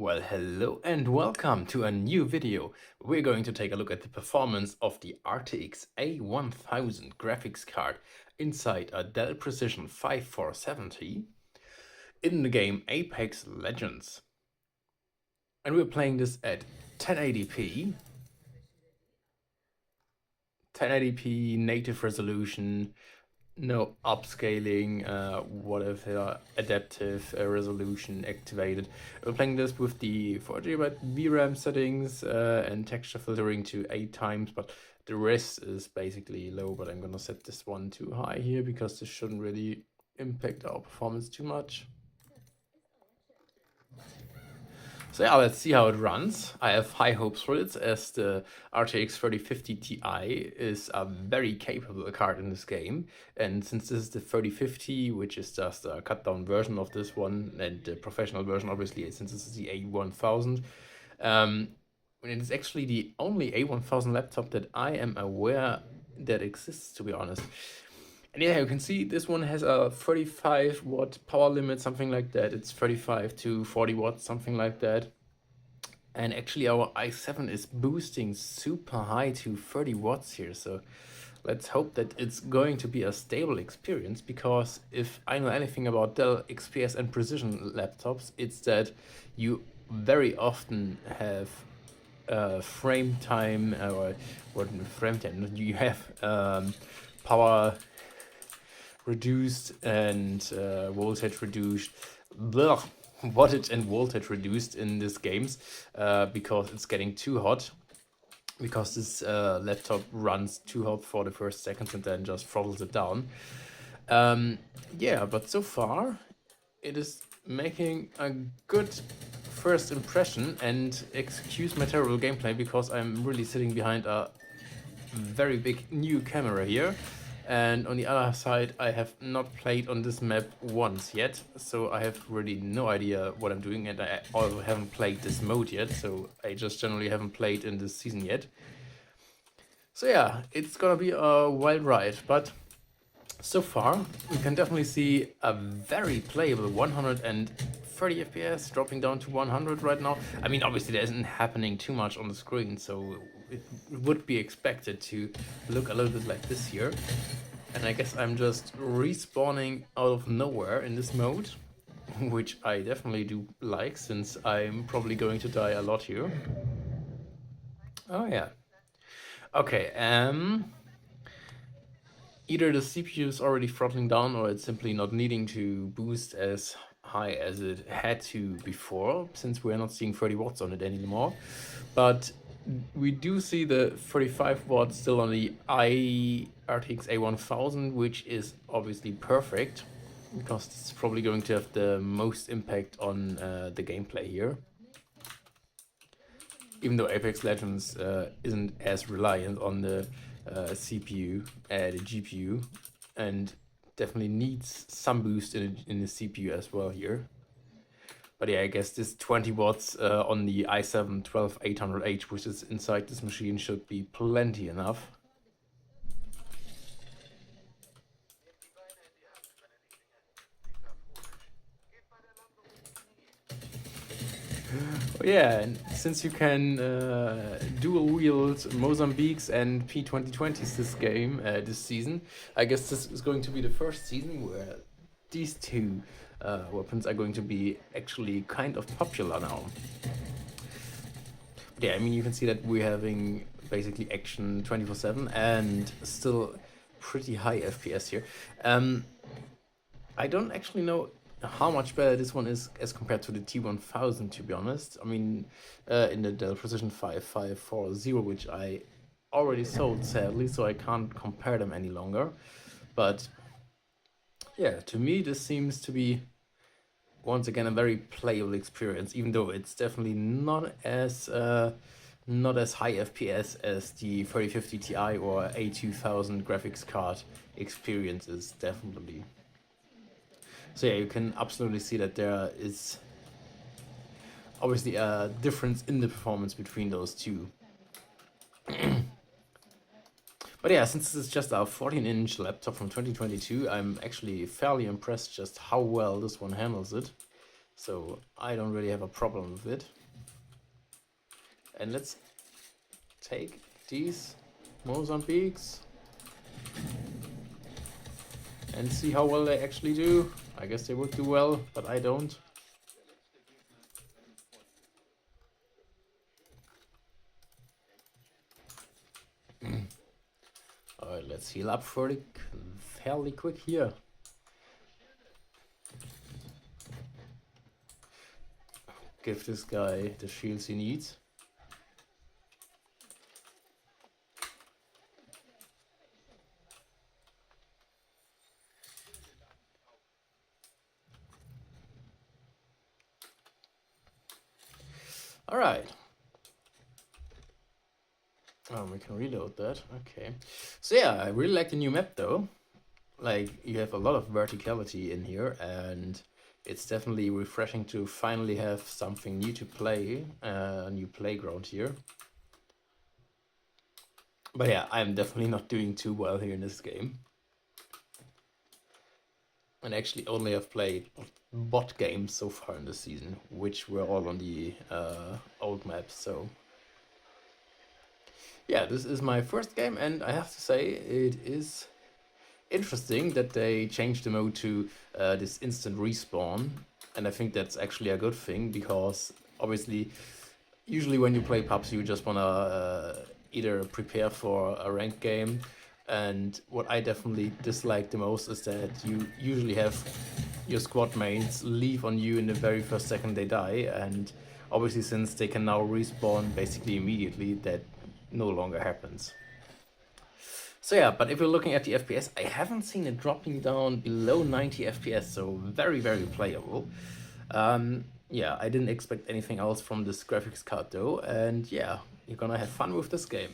Well, hello and welcome to a new video. We're going to take a look at the performance of the RTX A1000 graphics card inside a DELL Precision 5470 in the game Apex Legends. And we're playing this at 1080p, native resolution, no upscaling, whatever adaptive resolution activated. We're playing this with the 4GB VRAM settings and texture filtering to 8 times, but the rest is basically low. But I'm gonna set this one too high here because this shouldn't really impact our performance too much. So yeah, let's see how it runs. I have high hopes for it, as the RTX 3050 Ti is a very capable card in this game. And since this is the 3050, which is just a cut down version of this one, and the professional version obviously, since this is the A1000, it is actually the only A1000 laptop that I am aware that exists, to be honest. And yeah, you can see this one has a 35 watt power limit, something like that. It's 35 to 40 watts, something like that. And actually our i7 is boosting super high to 30 watts here. So let's hope that it's going to be a stable experience, because if I know anything about Dell XPS and Precision laptops, it's that you very often have frame time, or what frame time, you have power reduced and voltage reduced, wattage and voltage reduced in these games because it's getting too hot, because this laptop runs too hot for the first seconds and then just throttles it down. Yeah, but so far it is making a good first impression, and excuse my terrible gameplay because I'm really sitting behind a very big new camera here. And on the other side, I have not played on this map once yet, so I have really no idea what I'm doing, and I also haven't played this mode yet, so I just generally haven't played in this season yet. So yeah, it's gonna be a wild ride, but so far we can definitely see a very playable 130 FPS dropping down to 100 right now. I mean, obviously there isn't happening too much on the screen, so it would be expected to look a little bit like this here. And I guess I'm just respawning out of nowhere in this mode, which I definitely do like, since I'm probably going to die a lot here. Oh yeah. Okay, either the CPU is already throttling down, or it's simply not needing to boost as high as it had to before, since we're not seeing 30 watts on it anymore. But we do see the 35 watts still on the RTX A1000, which is obviously perfect, because it's probably going to have the most impact on the gameplay here. Even though Apex Legends isn't as reliant on the CPU, the GPU, and definitely needs some boost in the CPU as well here. But yeah, I guess this 20 watts on the i7 12800H, which is inside this machine, should be plenty enough. Oh yeah, and since you can dual wield Mozambiques and P2020s this game, this season, I guess this is going to be the first season where these two weapons are going to be actually kind of popular now. But yeah, I mean, you can see that we're having basically action 24/7 and still pretty high FPS here. I don't actually know how much better this one is as compared to the T1000, to be honest. I mean, in the DELL Precision 5540, which I already sold, sadly, so I can't compare them any longer. But yeah, to me this seems to be once again a very playable experience, even though it's definitely not as high FPS as the 3050 Ti or A2000 graphics card experience is, definitely. So yeah, you can absolutely see that there is obviously a difference in the performance between those two. But yeah, since this is just a 14-inch laptop from 2022, I'm actually fairly impressed just how well this one handles it. so I don't really have a problem with it. And let's take these Mozambiques and see how well they actually do. I guess they would do well, but I don't. Alright, let's heal up fairly quick here. Give this guy the shields he needs. Alright. Oh, we can reload that. Okay. So yeah, I really like the new map though. Like, you have a lot of verticality in here, and it's definitely refreshing to finally have something new to play, a new playground here. But yeah, I'm definitely not doing too well here in this game. And actually only have played bot games so far in the season, which were all on the old maps, so... Yeah, this is my first game, and I have to say, it is interesting that they changed the mode to this instant respawn, and I think that's actually a good thing, because obviously usually when you play pubs you just want to either prepare for a ranked game, and what I definitely dislike the most is that you usually have your squad mates leave on you in the very first second they die, and obviously since they can now respawn basically immediately, that no longer happens. So yeah, but if you're looking at the FPS, I haven't seen it dropping down below 90 FPS, so very, very playable. Yeah, I didn't expect anything else from this graphics card though, and yeah, you're gonna have fun with this game.